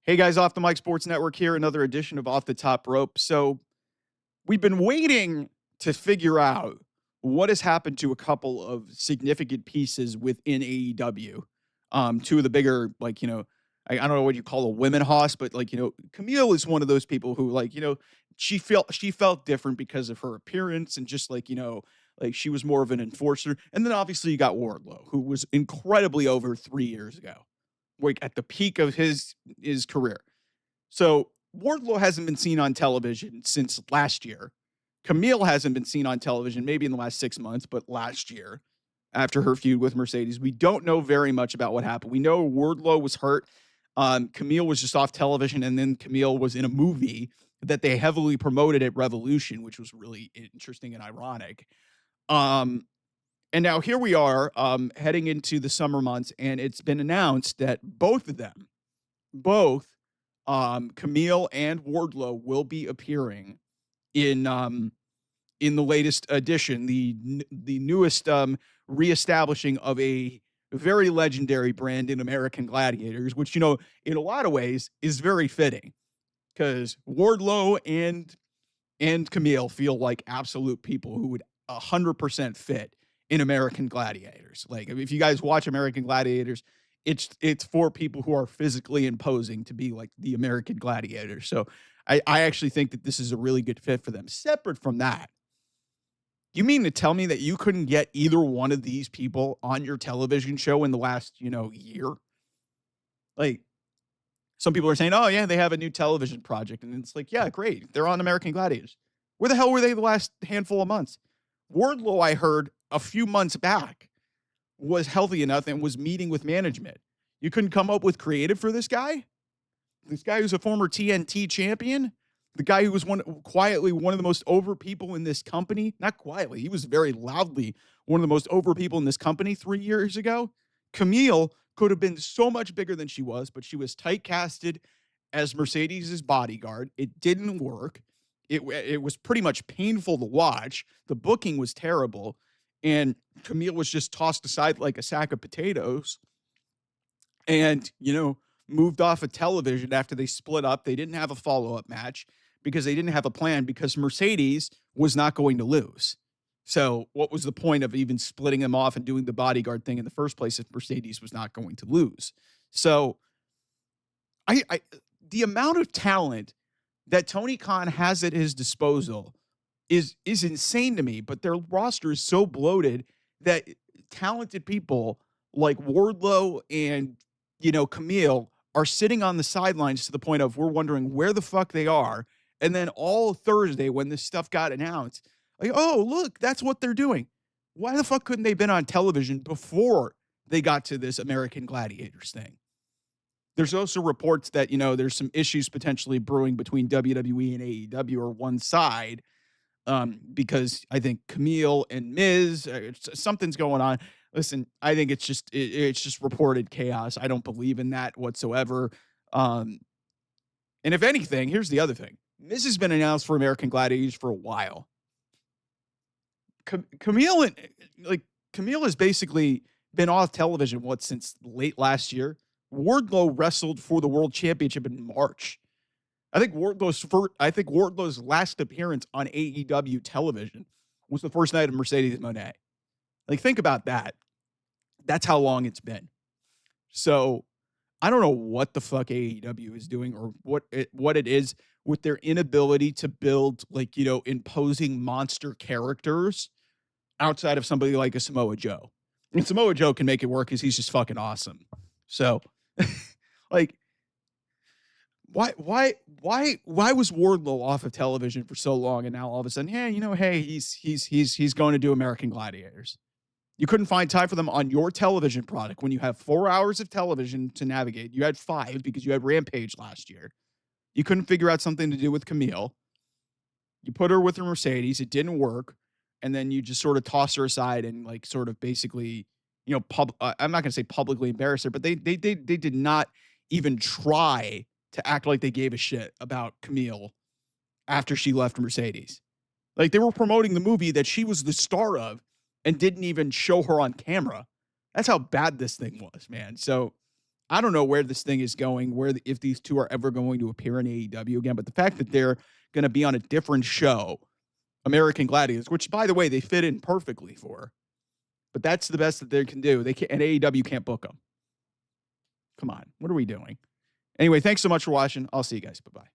Hey guys, Off the Mic Sports Network here, another edition of Off the Top Rope. So, we've been waiting to figure out what has happened to a couple of significant pieces within AEW. Two of the bigger, I don't know what you call a women hoss, but Camille is one of those people who, she felt different because of her appearance and just like she was more of an enforcer. And then obviously you got Wardlow, who was incredibly over 3 years ago, like at the peak of his career. So Wardlow hasn't been seen on television since last year. Kamille hasn't been seen on television maybe in the last 6 months, but last year after her feud with Mercedes. We don't know very much about what happened. We know Wardlow was hurt. Kamille was just off television, and then Kamille was in a movie that they heavily promoted at Revolution, which was really interesting and ironic. Um, and now here we are heading into the summer months, and it's been announced that both of them, both Kamille and Wardlow, will be appearing in the latest edition, the newest reestablishing of a very legendary brand in American Gladiators, which in a lot of ways is very fitting because Wardlow and Kamille feel like absolute people who would 100% fit in American Gladiators. Like if you guys watch American Gladiators, it's for people who are physically imposing to be like the American Gladiators. So I actually think that this is a really good fit for them. Separate from that, you mean to tell me that you couldn't get either one of these people on your television show in the last, year? Like some people are saying, oh yeah, they have a new television project. And it's like, yeah, great. They're on American Gladiators. Where the hell were they the last handful of months? Wardlow, I heard a few months back, was healthy enough and was meeting with management. You couldn't come up with creative for this guy? This guy who's a former TNT champion? The guy who was quietly one of the most over people in this company? Not quietly, he was very loudly one of the most over people in this company 3 years ago. Kamille could have been so much bigger than she was, but she was typecasted as Mercedes' bodyguard. It didn't work. It was pretty much painful to watch. The booking was terrible. And Kamille was just tossed aside like a sack of potatoes and, moved off of television after they split up. They didn't have a follow-up match because they didn't have a plan because Mercedes was not going to lose. So what was the point of even splitting them off and doing the bodyguard thing in the first place if Mercedes was not going to lose? So I the amount of talent that Tony Khan has at his disposal is insane to me, but their roster is so bloated that talented people like Wardlow and, Kamille are sitting on the sidelines to the point of we're wondering where the fuck they are. And then all Thursday when this stuff got announced, like, oh, look, that's what they're doing. Why the fuck couldn't they have been on television before they got to this American Gladiators thing? There's also reports that, there's some issues potentially brewing between WWE and AEW or one side because I think Kamille and Miz, something's going on. Listen, I think it's just reported chaos. I don't believe in that whatsoever. And if anything, here's the other thing. Miz has been announced for American Gladiators for a while. Kamille has basically been off television since late last year. Wardlow wrestled for the World Championship in March. I think Wardlow's last appearance on AEW television was the first night of Mercedes Moné. Like, think about that. That's how long it's been. So I don't know what the fuck AEW is doing or what it is with their inability to build imposing monster characters outside of somebody like a Samoa Joe. And Samoa Joe can make it work because he's just fucking awesome. So like why was Wardlow off of television for so long and now all of a sudden, he's going to do American Gladiators? You couldn't find time for them on your television product when you have 4 hours of television to navigate. You had 5 because you had Rampage last year. You couldn't figure out something to do with Kamille. You put her with her Mercedes. It didn't work. And then you just sort of toss her aside and sort of basically, I'm not going to say publicly embarrass her, but they did not even try to act like they gave a shit about Kamille after she left Mercedes. Like they were promoting the movie that she was the star of and didn't even show her on camera. That's how bad this thing was, man. So I don't know where this thing is going, if these two are ever going to appear in AEW again, but the fact that they're going to be on a different show, American Gladiators, which by the way, they fit in perfectly for, but that's the best that they can do. And AEW can't book them. Come on. What are we doing? Anyway, thanks so much for watching. I'll see you guys. Bye-bye.